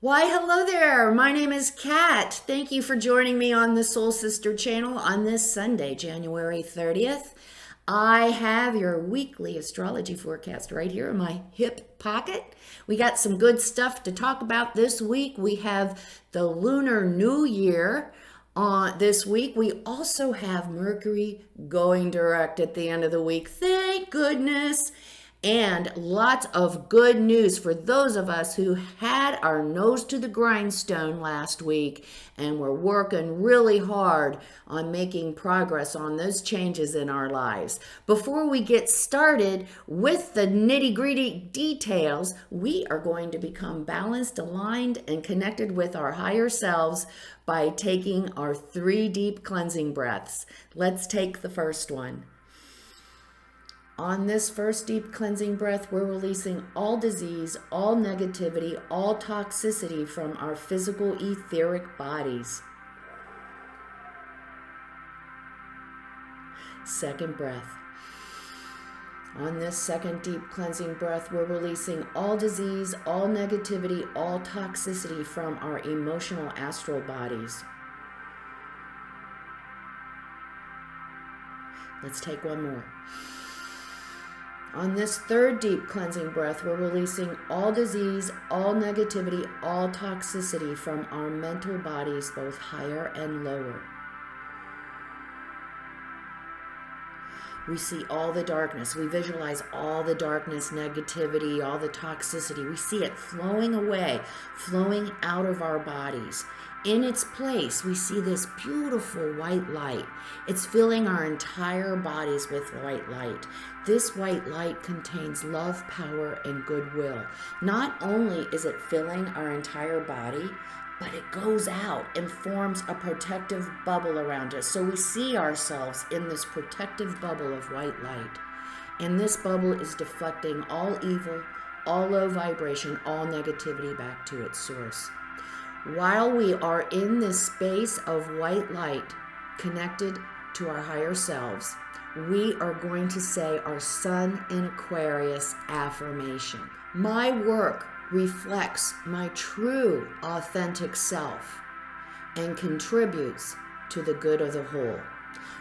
Why, hello there. My name is Kat. Thank you for joining me on the Soul Sister channel on this Sunday, January 30th. I have your weekly astrology forecast right here in my hip pocket. We got some good stuff to talk about this week. We have the Lunar New Year on this week. We also have Mercury going direct at the end of the week. Thank goodness. And lots of good news for those of us who had our nose to the grindstone last week and were working really hard on making progress on those changes in our lives. Before we get started with the nitty-gritty details, we are going to become balanced, aligned, and connected with our higher selves by taking our 3 deep cleansing breaths. Let's take the first one. On this first deep cleansing breath, we're releasing all disease, all negativity, all toxicity from our physical etheric bodies. Second breath. On this second deep cleansing breath, we're releasing all disease, all negativity, all toxicity from our emotional astral bodies. Let's take one more. On this third deep cleansing breath, we're releasing all disease, all negativity, all toxicity from our mental bodies, both higher and lower. We see all the darkness. We visualize all the darkness, negativity, all the toxicity. We see it flowing away, flowing out of our bodies. In its place, we see this beautiful white light. It's filling our entire bodies with white light. This white light contains love, power, and goodwill. Not only is it filling our entire body, but it goes out and forms a protective bubble around us. So we see ourselves in this protective bubble of white light. And this bubble is deflecting all evil, all low vibration, all negativity back to its source. While we are in this space of white light connected to our higher selves, we are going to say our Sun in Aquarius affirmation. My work reflects my true, authentic self and contributes to the good of the whole.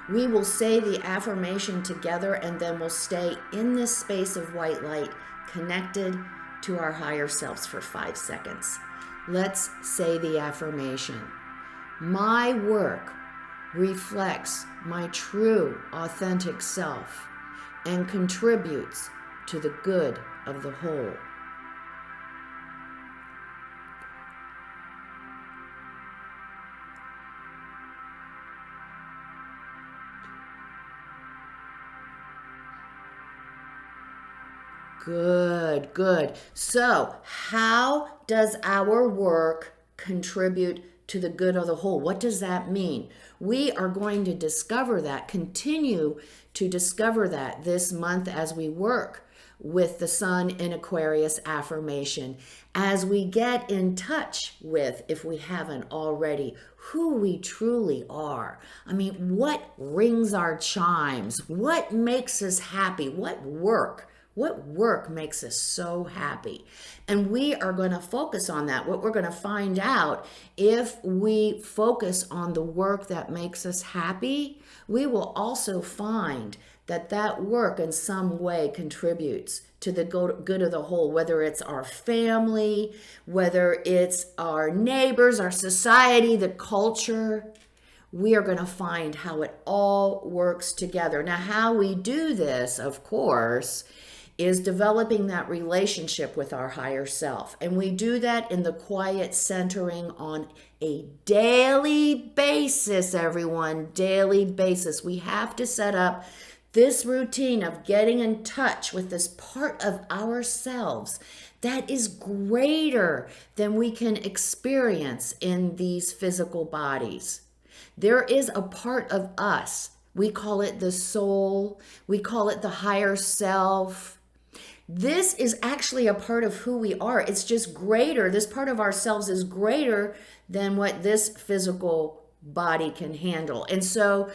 We will say the affirmation together and then we'll stay in this space of white light connected to our higher selves for 5 seconds. Let's say the affirmation. My work reflects my true, authentic self and contributes to the good of the whole. Good, good. So, how does our work contribute to the good of the whole? What does that mean? We are going to discover that, continue to discover that this month as we work with the Sun in Aquarius affirmation, as we get in touch with, if we haven't already, who we truly are. I mean, what rings our chimes? What makes us happy? What work makes us so happy? And we are going to focus on that. What we're going to find out, if we focus on the work that makes us happy, we will also find that that work in some way contributes to the good of the whole, whether it's our family, whether it's our neighbors, our society, the culture. We are going to find how it all works together. Now, how we do this, of course, is developing that relationship with our higher self. And we do that in the quiet centering on a daily basis, everyone, daily basis. We have to set up this routine of getting in touch with this part of ourselves that is greater than we can experience in these physical bodies. There is a part of us, we call it the soul, we call it the higher self. This is actually a part of who we are. It's just greater. This part of ourselves is greater than what this physical body can handle. And so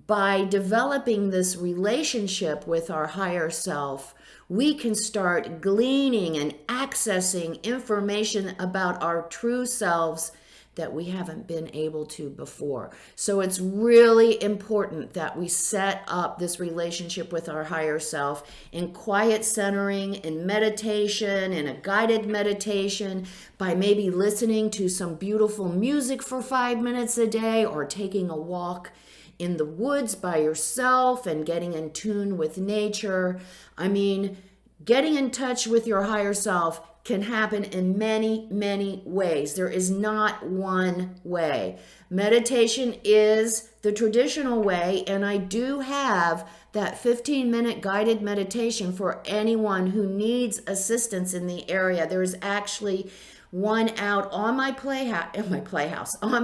by developing this relationship with our higher self, we can start gleaning and accessing information about our true selves that we haven't been able to before. So it's really important that we set up this relationship with our higher self in quiet centering, in meditation, in a guided meditation, by maybe listening to some beautiful music for 5 minutes a day, or taking a walk in the woods by yourself and getting in tune with nature. I mean, getting in touch with your higher self can happen in many, many ways. There is not one way. Meditation is the traditional way, and I do have that 15-minute guided meditation for anyone who needs assistance in the area. There is actually one out on my on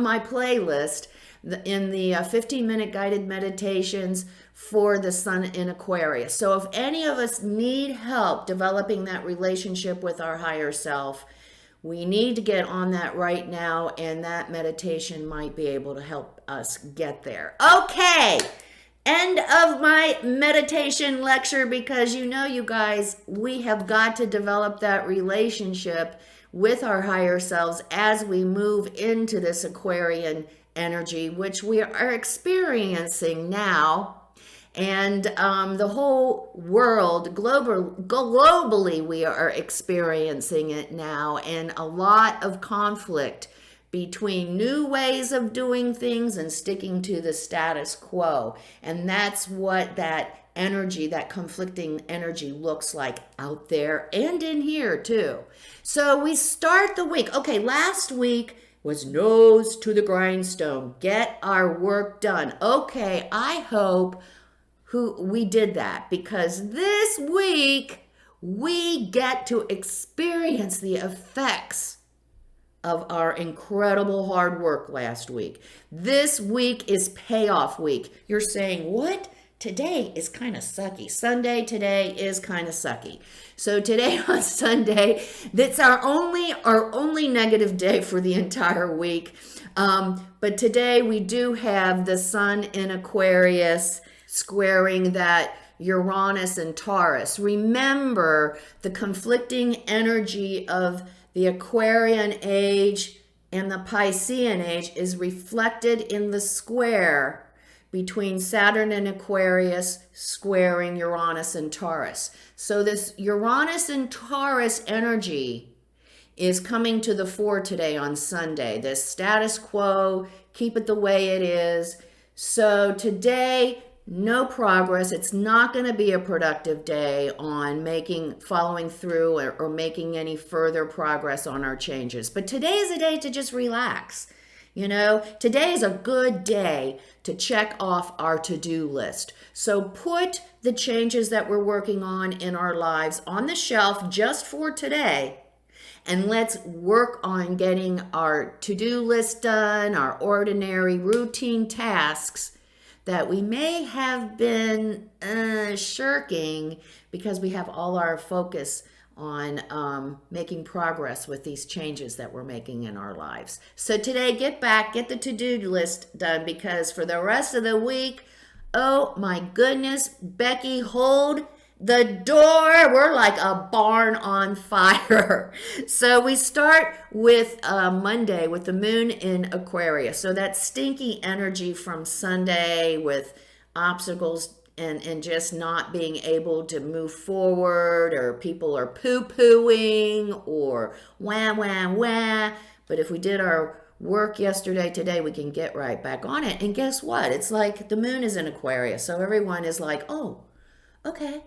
my playlist in the 15-minute guided meditations for the sun in Aquarius. So if any of us need help developing that relationship with our higher self, we need to get on that right now, and that meditation might be able to help us get there. Okay, end of my meditation lecture, because you guys, we have got to develop that relationship with our higher selves as we move into this Aquarian energy, which we are experiencing now. And the whole world, globally, we are experiencing it now, and a lot of conflict between new ways of doing things and sticking to the status quo. And that's what that energy, that conflicting energy, looks like out there and in here too. So we start the week. Okay, last week was nose to the grindstone. Get our work done. Okay, I hope we did that, because this week we get to experience the effects of our incredible hard work last week. This week is payoff week. You're saying, what? Today is kind of sucky. Sunday today is kind of sucky. So today on Sunday, that's our only negative day for the entire week. But today we do have the sun in Aquarius squaring that Uranus and Taurus. Remember, the conflicting energy of the Aquarian age and the Piscean age is reflected in the square between Saturn and Aquarius squaring Uranus and Taurus. So this Uranus and Taurus energy is coming to the fore today on Sunday. This status quo, keep it the way it is. So today, no progress. It's not going to be a productive day on following through or making any further progress on our changes. But today is a day to just relax. Today is a good day to check off our to-do list. So put the changes that we're working on in our lives on the shelf just for today, and let's work on getting our to-do list done, our ordinary routine tasks that we may have been shirking because we have all our focus on making progress with these changes that we're making in our lives. So today, get the to-do list done, because for the rest of the week, oh my goodness, Becky, hold the door. We're like a barn on fire. So we start with Monday with the moon in Aquarius. So that stinky energy from Sunday with obstacles and just not being able to move forward, or people are poo-pooing or wah, wah, wah. But if we did our work yesterday, today, we can get right back on it. And guess what? It's like the moon is in Aquarius. So everyone is like, oh, okay,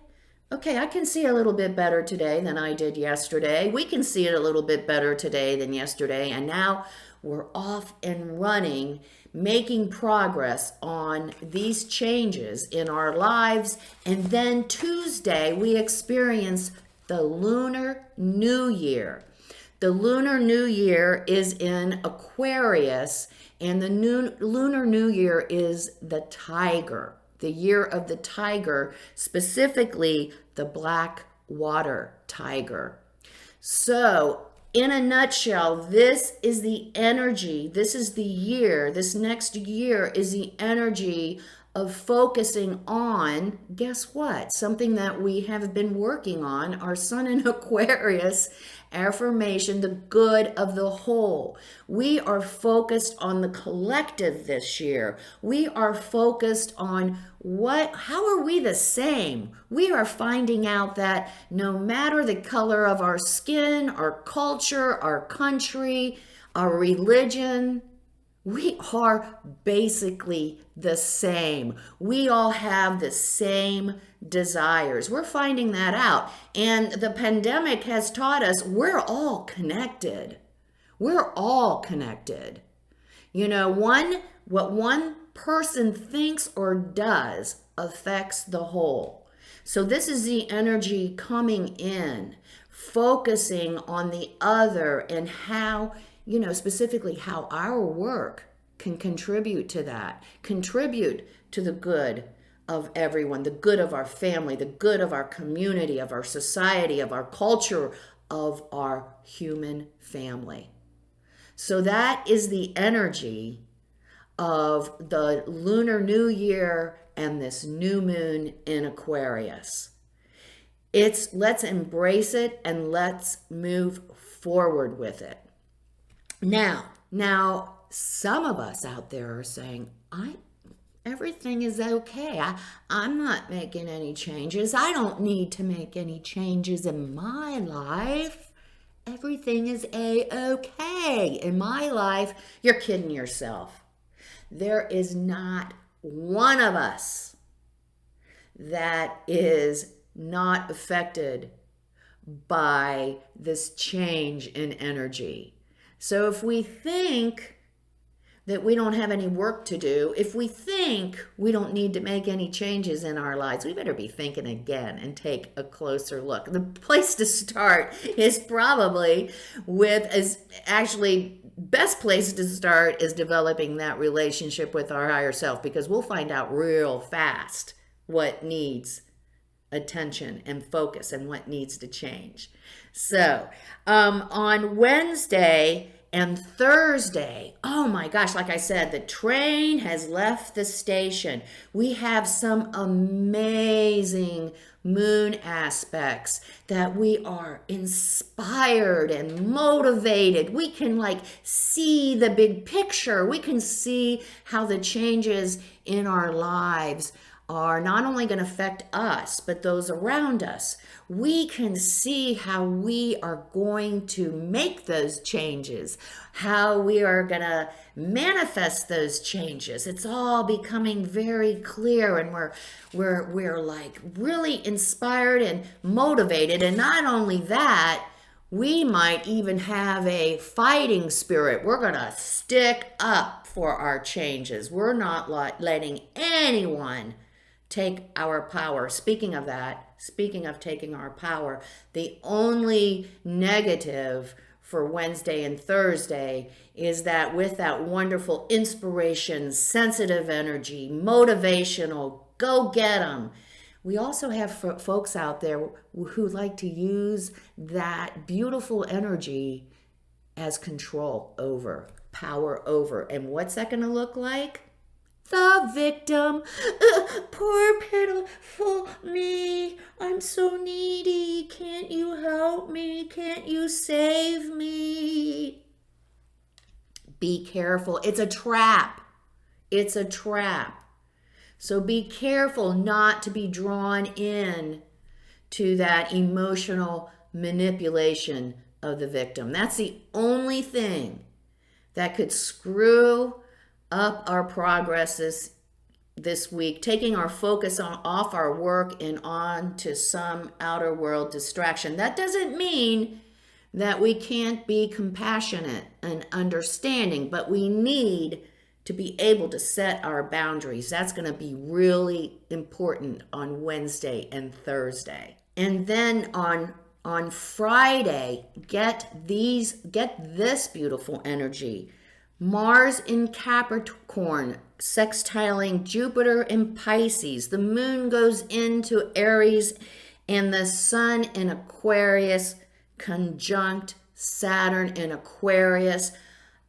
I can see a little bit better today than I did yesterday. We can see it a little bit better today than yesterday. And now we're off and running, making progress on these changes in our lives. And then Tuesday, we experience the Lunar New Year. The Lunar New Year is in Aquarius, and the Lunar New Year is the tiger, the year of the tiger, specifically the black water tiger. So in a nutshell, this is the energy, this is the year, this next year is the energy of focusing on, guess what? Something that we have been working on, our sun in Aquarius affirmation, the good of the whole. We are focused on the collective this year. We are focused on how are we the same? We are finding out that no matter the color of our skin, our culture, our country, our religion, we are basically the same. We all have the same desires. We're finding that out. And the pandemic has taught us we're all connected. We're all connected. You know, what one person thinks or does affects the whole. So this is the energy coming in, focusing on the other and how, specifically how our work can contribute to that, contribute to the good of everyone, the good of our family, the good of our community, of our society, of our culture, of our human family. So that is the energy of the Lunar New Year and this new moon in Aquarius. Let's embrace it and let's move forward with it. Now, some of us out there are saying, everything is okay. I'm not making any changes. I don't need to make any changes in my life. Everything is a-okay in my life. You're kidding yourself. There is not one of us that is not affected by this change in energy. So if we think that we don't have any work to do, if we think we don't need to make any changes in our lives, we better be thinking again and take a closer look. The place to start is probably best place to start is developing that relationship with our higher self, because we'll find out real fast what needs attention and focus and what needs to change. So on Wednesday and Thursday, oh my gosh, like I said, the train has left the station. We have some amazing moon aspects that we are inspired and motivated. We can see the big picture. We can see how the changes in our lives are not only going to affect us, but those around us. We can see how we are going to make those changes, how we are going to manifest those changes. It's all becoming very clear, and we're really inspired and motivated. And not only that, we might even have a fighting spirit. We're going to stick up for our changes. We're not letting anyone take our power. Speaking of taking our power, the only negative for Wednesday and Thursday is that with that wonderful inspiration, sensitive energy, motivational, go get 'em, we also have folks out there who like to use that beautiful energy as control over, power over. And what's that going to look like? The victim. Poor pitiful me. I'm so needy. Can't you help me? Can't you save me? Be careful. It's a trap. It's a trap. So be careful not to be drawn in to that emotional manipulation of the victim. That's the only thing that could screw up our progress this week, taking our focus off our work and on to some outer world distraction. That doesn't mean that we can't be compassionate and understanding, but we need to be able to set our boundaries. That's going to be really important on Wednesday and Thursday. And then on Friday, get this beautiful energy. Mars in Capricorn, sextiling Jupiter in Pisces. The moon goes into Aries, and the sun in Aquarius conjunct Saturn in Aquarius.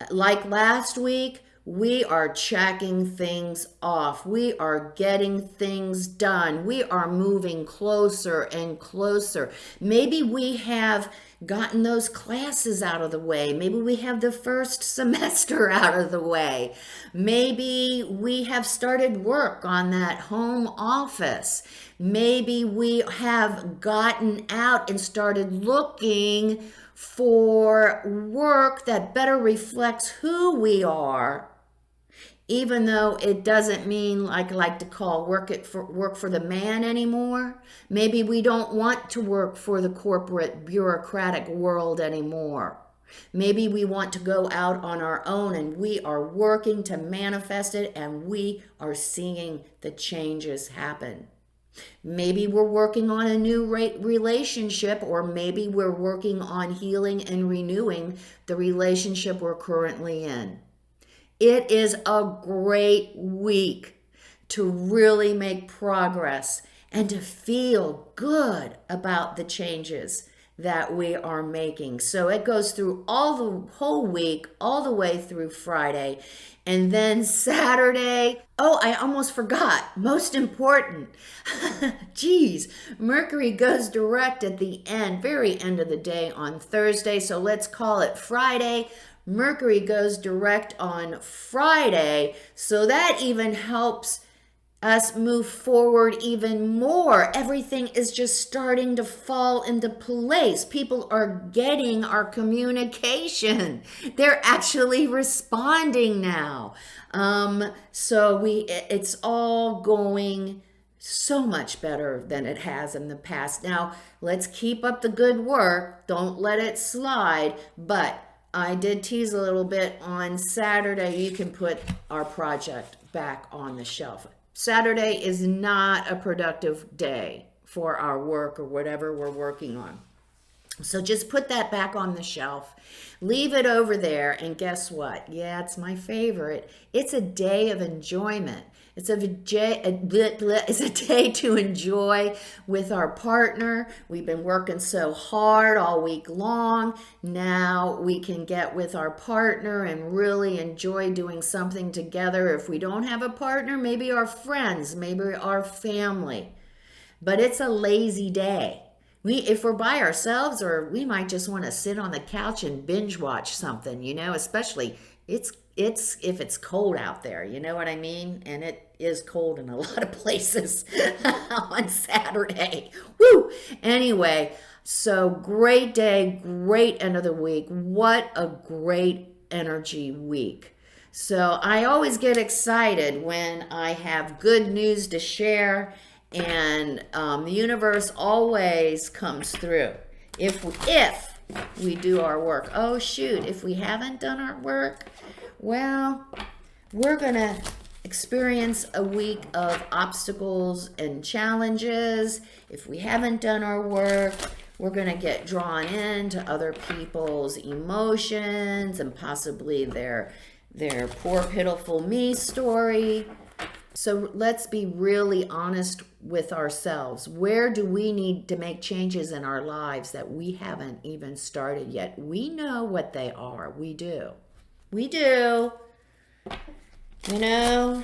Like last week, we are checking things off. We are getting things done. We are moving closer and closer. Maybe we have gotten those classes out of the way. Maybe we have the first semester out of the way. Maybe we have started work on that home office. Maybe we have gotten out and started looking for work that better reflects who we are, even though it doesn't mean, like I like to call, work for the man anymore. Maybe we don't want to work for the corporate bureaucratic world anymore. Maybe we want to go out on our own, and we are working to manifest it, and we are seeing the changes happen. Maybe we're working on a new relationship, or maybe we're working on healing and renewing the relationship we're currently in. It is a great week to really make progress and to feel good about the changes that we are making. So it goes through all the whole week, all the way through Friday. And then Saturday, oh, I almost forgot, most important. Geez, Mercury goes direct at the end, very end of the day on Thursday. So let's call it Friday. Mercury goes direct on Friday. So that even helps us move forward even more. Everything is just starting to fall into place. People are getting our communication. They're actually responding now. It's all going so much better than it has in the past. Now, let's keep up the good work. Don't let it slide. But I did tease a little bit on Saturday. You can put our project back on the shelf. Saturday is not a productive day for our work or whatever we're working on. So just put that back on the shelf. Leave it over there, and guess what? Yeah, it's my favorite. It's a day of enjoyment. It's a day to enjoy with our partner. We've been working so hard all week long. Now we can get with our partner and really enjoy doing something together. If we don't have a partner, maybe our friends, maybe our family. But it's a lazy day. If we're by ourselves, or we might just want to sit on the couch and binge watch something, especially if it's cold out there, you know what I mean? And it is cold in a lot of places on Saturday. Woo! Anyway, so great day, great end of the week. What a great energy week. So I always get excited when I have good news to share, and the universe always comes through if we do our work. Oh shoot, if we haven't done our work, well, we're gonna experience a week of obstacles and challenges. If we haven't done our work, we're gonna get drawn into other people's emotions and possibly their poor pitiful me story. So let's be really honest with ourselves. Where do we need to make changes in our lives that we haven't even started yet? We know what they are. We do. We do. Denial.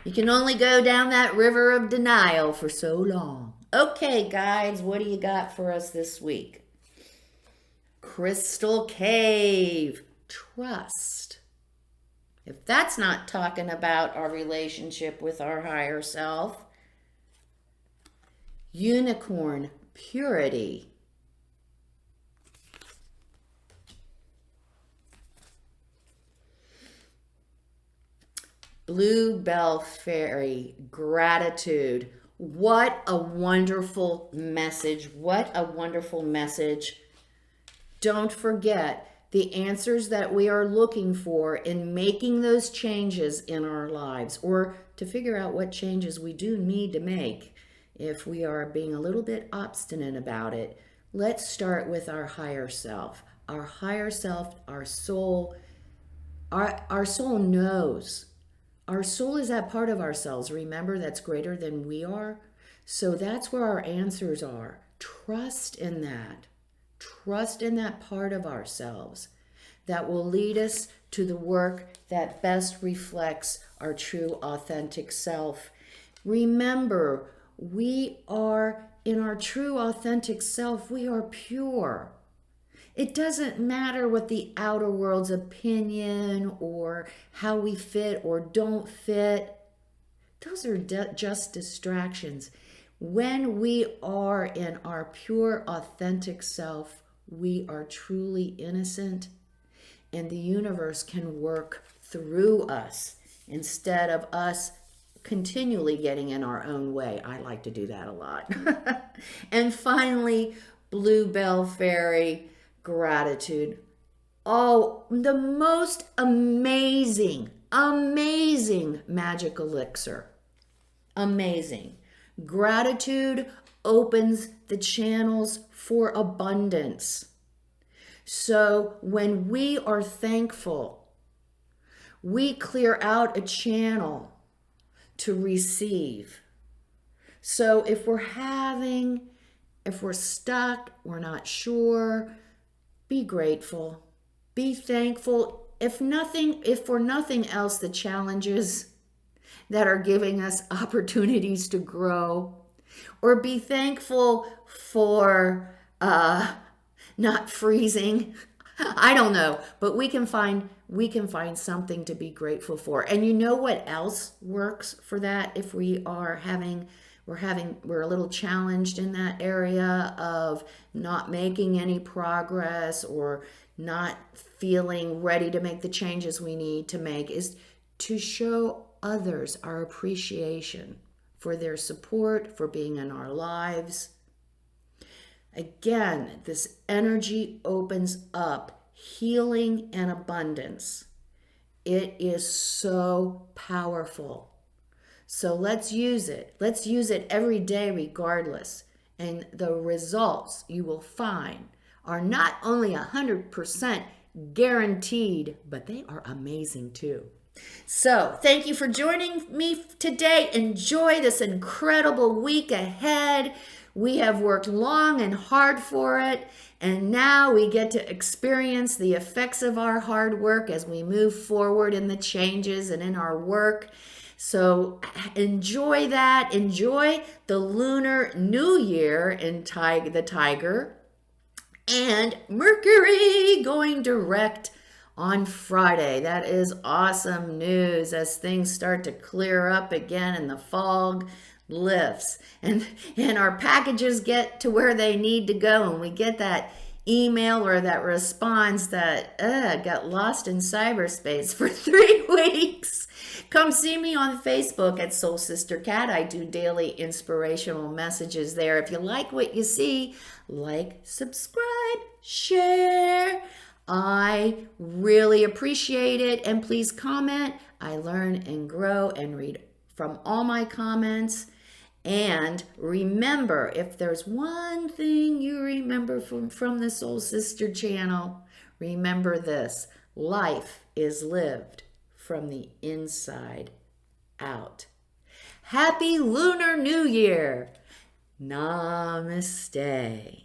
You can only go down that river of denial for so long. Okay, guys, what do you got for us this week? Crystal Cave. Trust. If that's not talking about our relationship with our higher self. Unicorn. Purity. Bluebell Fairy. Gratitude. What a wonderful message. What a wonderful message. Don't forget the answers that we are looking for in making those changes in our lives, or to figure out what changes we do need to make if we are being a little bit obstinate about it. Let's start with our higher self. Our higher self, our soul, our soul knows. Our soul is that part of ourselves, remember, that's greater than we are. So that's where our answers are. Trust in that. Trust in that part of ourselves that will lead us to the work that best reflects our true, authentic self. Remember, we are, in our true, authentic self, we are pure. It doesn't matter what the outer world's opinion or how we fit or don't fit. Those are just distractions. When we are in our pure, authentic self, we are truly innocent, and the universe can work through us instead of us continually getting in our own way. I like to do that a lot. And finally, Bluebell Fairy, gratitude. Oh, the most amazing magic elixir. Amazing. Gratitude opens the channels for abundance. So when we are thankful, we clear out a channel to receive. So if we're stuck, we're not sure, be grateful, be thankful. If for nothing else, the challenges that are giving us opportunities to grow, or be thankful for not freezing. I don't know, but we can find something to be grateful for. And you know what else works for that? If we're a little challenged in that area of not making any progress or not feeling ready to make the changes we need to make, is to show others our appreciation for their support, for being in our lives. Again, this energy opens up healing and abundance. It is so powerful. So let's use it. Let's use it every day regardless. And the results you will find are not only 100% guaranteed, but they are amazing too. So thank you for joining me today. Enjoy this incredible week ahead. We have worked long and hard for it, and now we get to experience the effects of our hard work as we move forward in the changes and in our work. So enjoy that. Enjoy the Lunar New Year in the Tiger, and Mercury going direct on Friday. That is awesome news as things start to clear up again and the fog lifts and our packages get to where they need to go, and we get that email or that response that got lost in cyberspace for 3 weeks. Come see me on Facebook at Soul Sister Cat. I do daily inspirational messages there. If you like what you see, like, subscribe, share. I really appreciate it, and please comment. I learn and grow and read from all my comments. And remember, if there's one thing you remember from the Soul Sister channel, remember this: life is lived from the inside out. Happy Lunar New Year! Namaste.